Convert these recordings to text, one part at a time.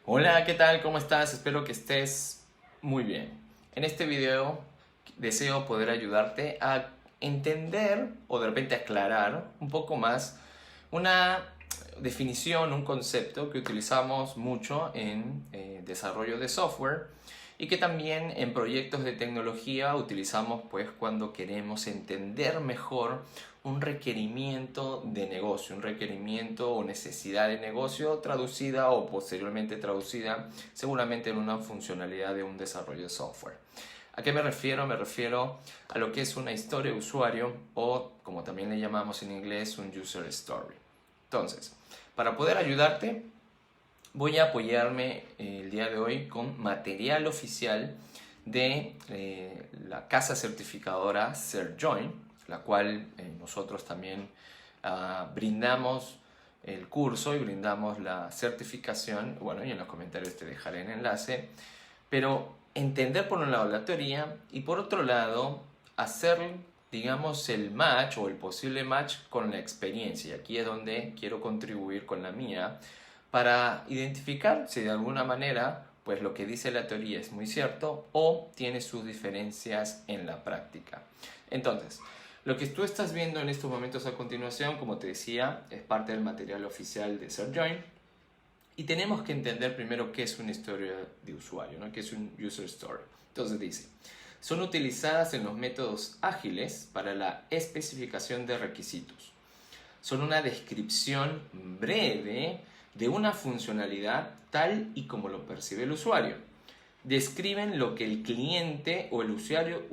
Hola, ¿qué tal? ¿Cómo estás? Espero que estés muy bien. En este video deseo poder ayudarte a entender o de repente aclarar un poco más una definición, un concepto que utilizamos mucho en desarrollo de software y que también en proyectos de tecnología utilizamos pues cuando queremos entender mejor un requerimiento de negocio, un requerimiento o necesidad de negocio traducida o posteriormente traducida seguramente en una funcionalidad de un desarrollo de software. ¿A qué me refiero? Me refiero a lo que es una historia de usuario o, como también le llamamos en inglés, un user story. Entonces, para poder ayudarte, voy a apoyarme el día de hoy con material oficial de la casa certificadora CertJoin, la cual nosotros también brindamos el curso y brindamos la certificación. Bueno, y en los comentarios te dejaré el enlace. Pero entender por un lado la teoría y por otro lado hacer, digamos, el match o el posible match con la experiencia. Aquí es donde quiero contribuir con la mía para identificar si de alguna manera pues lo que dice la teoría es muy cierto o tiene sus diferencias en la práctica. Entonces, lo que tú estás viendo en estos momentos a continuación, como te decía, es parte del material oficial de CertJoin. Y tenemos que entender primero qué es una historia de usuario, ¿no? ¿Qué es un user story? Entonces dice, son utilizadas en los métodos ágiles para la especificación de requisitos. Son una descripción breve de una funcionalidad tal y como lo percibe el usuario. Describen lo que el cliente o el usuario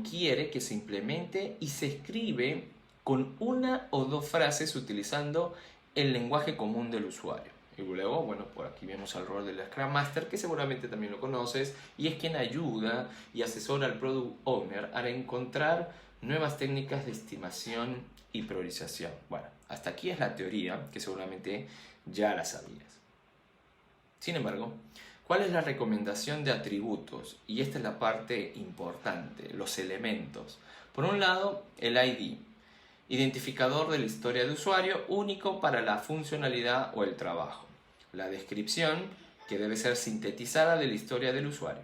quiere que se implemente y se escribe con una o dos frases utilizando el lenguaje común del usuario. Y luego, bueno, por aquí vemos al rol del Scrum Master, que seguramente también lo conoces, y es quien ayuda y asesora al Product Owner a encontrar nuevas técnicas de estimación y priorización. Bueno, hasta aquí es la teoría, que seguramente ya la sabías. Sin embargo, ¿cuál es la recomendación de atributos? Y esta es la parte importante, los elementos. Por un lado, el ID, identificador de la historia de usuario único para la funcionalidad o el trabajo. La descripción, que debe ser sintetizada de la historia del usuario.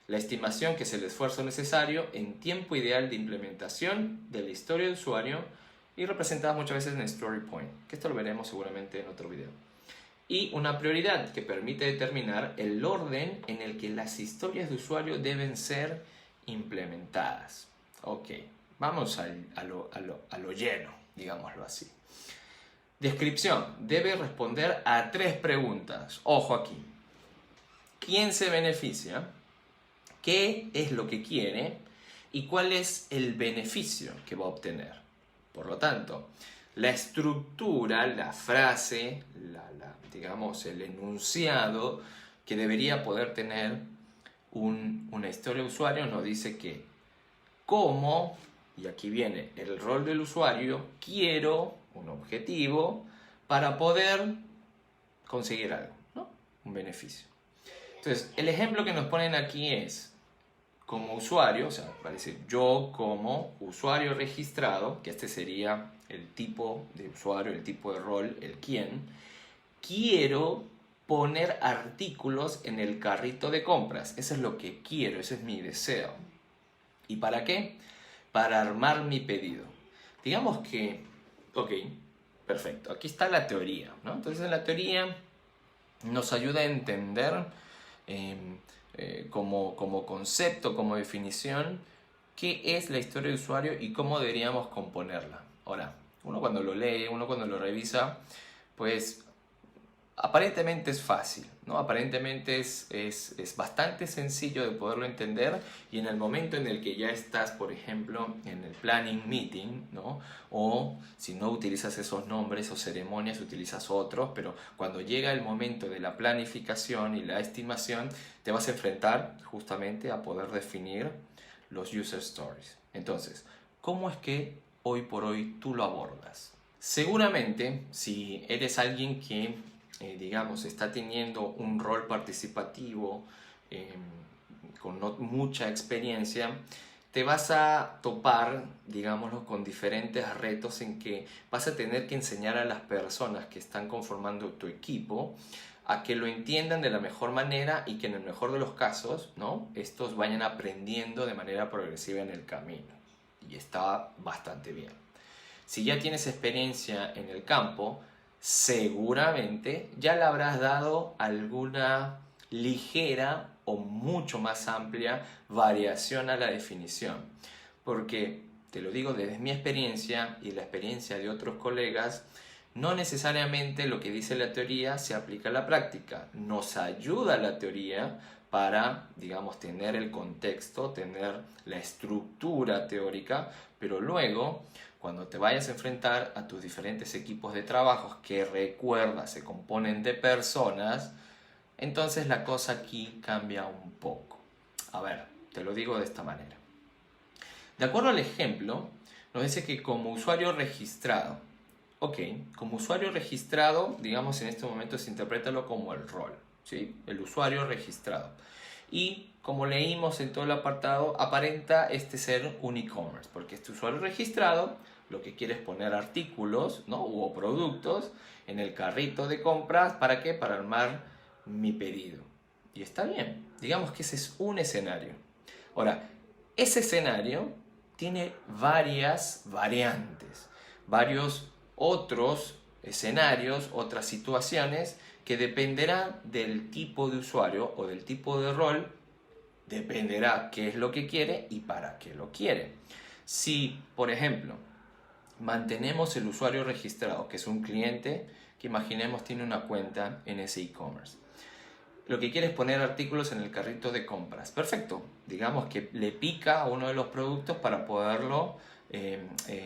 La estimación, que es el esfuerzo necesario en tiempo ideal de implementación de la historia de usuario y representada muchas veces en Story Point, que esto lo veremos seguramente en otro video. Y una prioridad que permite determinar el orden en el que las historias de usuario deben ser implementadas. Ok, vamos a lo lleno, digámoslo así. Descripción. Debe responder a 3 preguntas. Ojo aquí. ¿Quién se beneficia? ¿Qué es lo que quiere? ¿Y cuál es el beneficio que va a obtener? Por lo tanto, la estructura, la frase, digamos, el enunciado que debería poder tener una historia de usuario nos dice que cómo, y aquí viene el rol del usuario, quiero un objetivo para poder conseguir algo, ¿no? Un beneficio. Entonces, el ejemplo que nos ponen aquí es, como usuario, o sea, va a decir yo como usuario registrado, que este sería el tipo de usuario, el tipo de rol, el quién, quiero poner artículos en el carrito de compras. Eso es lo que quiero, ese es mi deseo. ¿Y para qué? Para armar mi pedido. Digamos que, ok, perfecto, aquí está la teoría, ¿no? Entonces la teoría nos ayuda a entender como concepto, como definición, qué es la historia de usuario y cómo deberíamos componerla. Ahora, uno cuando lo lee, uno cuando lo revisa, pues aparentemente es fácil, ¿no? Aparentemente es bastante sencillo de poderlo entender y en el momento en el que ya estás, por ejemplo, en el planning meeting, ¿no? O si no utilizas esos nombres o ceremonias, utilizas otros, pero cuando llega el momento de la planificación y la estimación, te vas a enfrentar justamente a poder definir los user stories. Entonces, ¿cómo es que hoy por hoy tú lo abordas? Seguramente, si eres alguien que digamos, está teniendo un rol participativo con no mucha experiencia, te vas a topar, digámoslo, con diferentes retos en que vas a tener que enseñar a las personas que están conformando tu equipo a que lo entiendan de la mejor manera y que en el mejor de los casos, ¿no?, estos vayan aprendiendo de manera progresiva en el camino. Y está bastante bien. Si ya tienes experiencia en el campo, seguramente ya le habrás dado alguna ligera o mucho más amplia variación a la definición. Porque, te lo digo desde mi experiencia y la experiencia de otros colegas, no necesariamente lo que dice la teoría se aplica a la práctica. Nos ayuda la teoría para, digamos, tener el contexto, tener la estructura teórica, pero luego, cuando te vayas a enfrentar a tus diferentes equipos de trabajo, que recuerda, se componen de personas, entonces la cosa aquí cambia un poco. A ver, te lo digo de esta manera. De acuerdo al ejemplo, nos dice que como usuario registrado, como usuario registrado, digamos en este momento se interprétalo como el rol, ¿sí? El usuario registrado. Y como leímos en todo el apartado, aparenta ser un e-commerce, porque este usuario registrado lo que quiere es poner artículos, ¿no?, o productos en el carrito de compras. ¿Para qué? Para armar mi pedido. Y está bien, digamos que ese es un escenario. Ahora, ese escenario tiene varias variantes, varios otros escenarios, otras situaciones que dependerá del tipo de usuario o del tipo de rol, dependerá qué es lo que quiere y para qué lo quiere. Si, por ejemplo, mantenemos el usuario registrado, que es un cliente que imaginemos tiene una cuenta en ese e-commerce, lo que quiere es poner artículos en el carrito de compras. Perfecto, digamos que le pica a uno de los productos para poderlo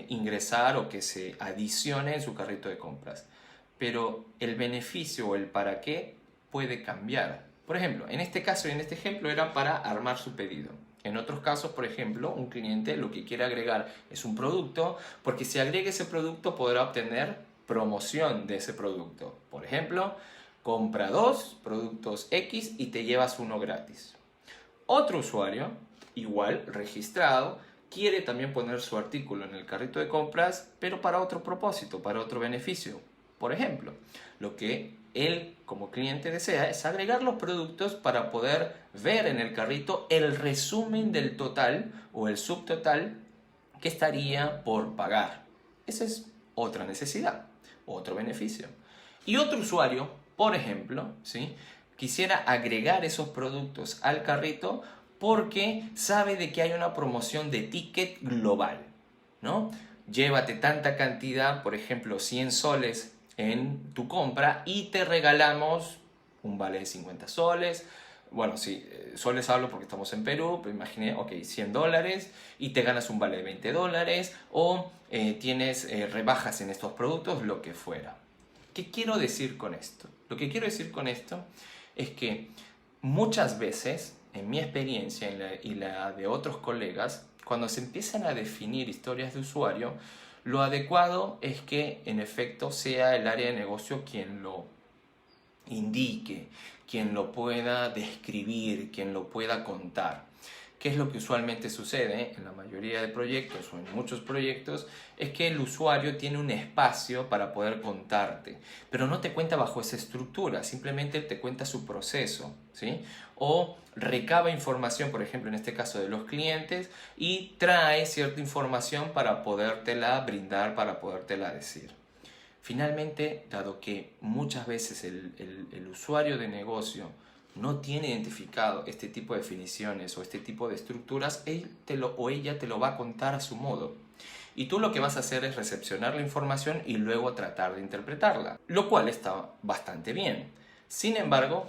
ingresar o que se adicione en su carrito de compras. Pero el beneficio o el para qué puede cambiar. Por ejemplo, en este caso y en este ejemplo era para armar su pedido. En otros casos, por ejemplo, un cliente lo que quiere agregar es un producto, porque si agrega ese producto podrá obtener promoción de ese producto. Por ejemplo, compra 2 productos X y te llevas uno gratis. Otro usuario, igual registrado, quiere también poner su artículo en el carrito de compras, pero para otro propósito, para otro beneficio. Por ejemplo, lo que él como cliente desea es agregar los productos para poder ver en el carrito el resumen del total o el subtotal que estaría por pagar. Esa es otra necesidad, otro beneficio. Y otro usuario, por ejemplo, ¿sí?, quisiera agregar esos productos al carrito porque sabe de que hay una promoción de ticket global, ¿no? Llévate tanta cantidad, por ejemplo, 100 soles en tu compra y te regalamos un vale de 50 soles. Bueno, sí, soles hablo porque estamos en Perú, pero imaginé, $100 y te ganas un vale de $20 o tienes rebajas en estos productos, lo que fuera. ¿Qué quiero decir con esto? Lo que quiero decir con esto es que muchas veces, en mi experiencia y la de otros colegas, cuando se empiezan a definir historias de usuario, lo adecuado es que en efecto sea el área de negocio quien lo indique, quien lo pueda describir, quien lo pueda contar. ¿Qué es lo que usualmente sucede en la mayoría de proyectos o en muchos proyectos? Es que el usuario tiene un espacio para poder contarte, pero no te cuenta bajo esa estructura, simplemente te cuenta su proceso, ¿sí? O recaba información, por ejemplo, en este caso de los clientes, y trae cierta información para podértela brindar, para podértela decir. Finalmente, dado que muchas veces el usuario de negocio no tiene identificado este tipo de definiciones o este tipo de estructuras, él o ella te lo va a contar a su modo. Y tú lo que vas a hacer es recepcionar la información y luego tratar de interpretarla, lo cual está bastante bien. Sin embargo,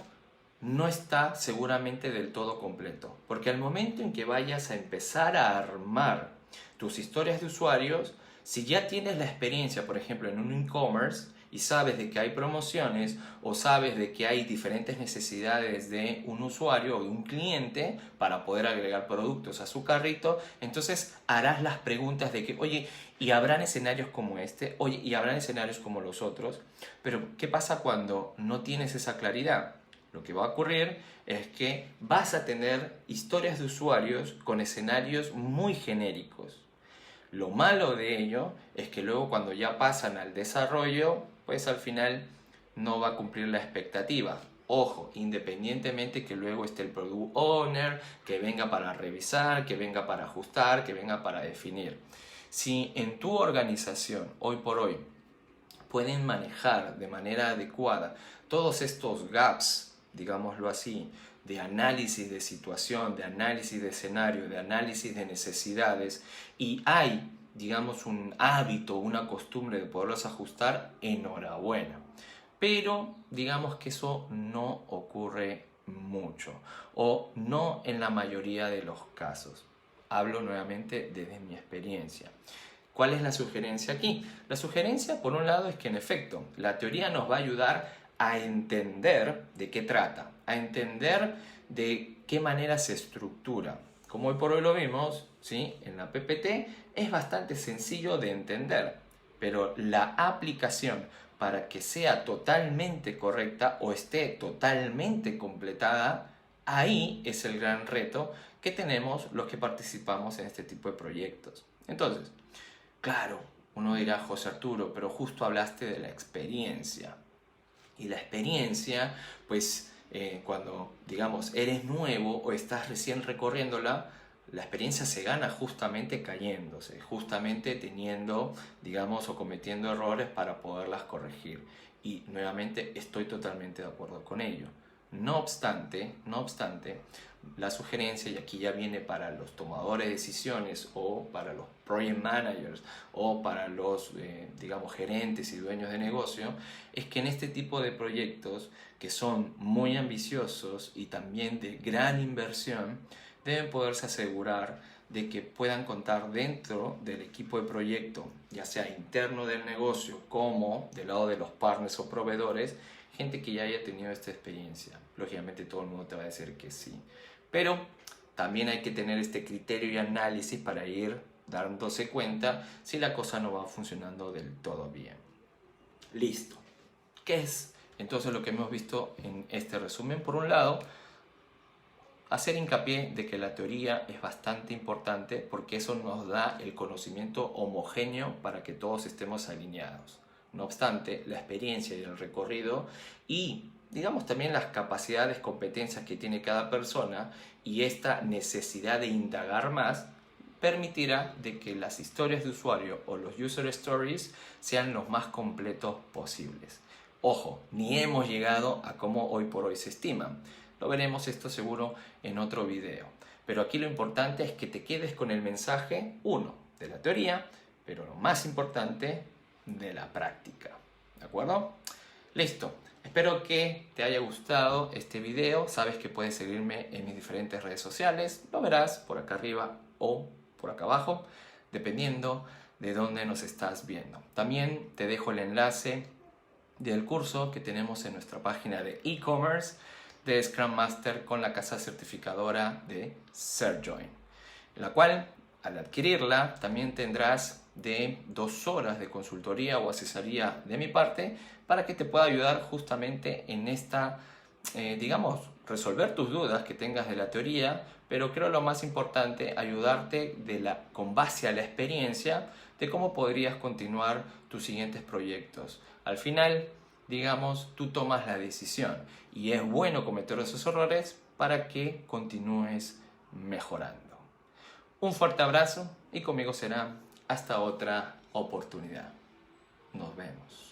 no está seguramente del todo completo, porque al momento en que vayas a empezar a armar tus historias de usuarios, si ya tienes la experiencia, por ejemplo, en un e-commerce y sabes de que hay promociones o sabes de que hay diferentes necesidades de un usuario o de un cliente para poder agregar productos a su carrito, entonces harás las preguntas de que, oye, ¿y habrán escenarios como este? Oye, ¿y habrán escenarios como los otros? Pero, ¿qué pasa cuando no tienes esa claridad? Lo que va a ocurrir es que vas a tener historias de usuarios con escenarios muy genéricos. Lo malo de ello es que luego cuando ya pasan al desarrollo, pues al final no va a cumplir la expectativa. Ojo, independientemente que luego esté el product owner, que venga para revisar, que venga para ajustar, que venga para definir. Si en tu organización, hoy por hoy, pueden manejar de manera adecuada todos estos gaps, digámoslo así, de análisis de situación, de análisis de escenario, de análisis de necesidades, y hay, digamos, un hábito, una costumbre de poderlos ajustar, enhorabuena. Pero digamos que eso no ocurre mucho, o no en la mayoría de los casos. Hablo nuevamente desde mi experiencia. ¿Cuál es la sugerencia aquí? La sugerencia, por un lado, es que en efecto, la teoría nos va a ayudar a entender de qué trata, a entender de qué manera se estructura. Como hoy por hoy lo vimos, ¿sí? En la PPT es bastante sencillo de entender, pero la aplicación para que sea totalmente correcta o esté totalmente completada, ahí es el gran reto que tenemos los que participamos en este tipo de proyectos. Entonces, claro, uno dirá, José Arturo, pero justo hablaste de la experiencia. Y la experiencia, pues cuando, digamos, eres nuevo o estás recién recorriéndola, la experiencia se gana justamente cayéndose, justamente teniendo, digamos, o cometiendo errores para poderlas corregir. Y nuevamente estoy totalmente de acuerdo con ello. No obstante, la sugerencia, y aquí ya viene para los tomadores de decisiones o para los project managers o para los, digamos, gerentes y dueños de negocio, es que en este tipo de proyectos que son muy ambiciosos y también de gran inversión, deben poderse asegurar de que puedan contar dentro del equipo de proyecto, ya sea interno del negocio como del lado de los partners o proveedores, gente que ya haya tenido esta experiencia. Lógicamente todo el mundo te va a decir que sí, pero también hay que tener este criterio y análisis para ir dándose cuenta si la cosa no va funcionando del todo bien. Listo. ¿Qué es entonces lo que hemos visto en este resumen? Por un lado, hacer hincapié de que la teoría es bastante importante porque eso nos da el conocimiento homogéneo para que todos estemos alineados. No obstante, la experiencia y el recorrido y, digamos, también las capacidades, competencias que tiene cada persona y esta necesidad de indagar más permitirá de que las historias de usuario o los user stories sean los más completos posibles. Ojo, ni hemos llegado a cómo hoy por hoy se estiman. Lo veremos esto seguro en otro video. Pero aquí lo importante es que te quedes con el mensaje, uno, de la teoría, pero lo más importante, de la práctica. ¿De acuerdo? Listo. Espero que te haya gustado este video. Sabes que puedes seguirme en mis diferentes redes sociales. Lo verás por acá arriba o por acá abajo, dependiendo de dónde nos estás viendo. También te dejo el enlace del curso que tenemos en nuestra página de e-commerce de Scrum Master con la casa certificadora de ShareJoin, la cual al adquirirla también tendrás de 2 horas de consultoría o asesoría de mi parte para que te pueda ayudar justamente en esta, digamos, resolver tus dudas que tengas de la teoría, pero creo lo más importante, ayudarte con base a la experiencia de cómo podrías continuar tus siguientes proyectos. Al final, digamos, tú tomas la decisión y es bueno cometer esos errores para que continúes mejorando. Un fuerte abrazo y conmigo será hasta otra oportunidad. Nos vemos.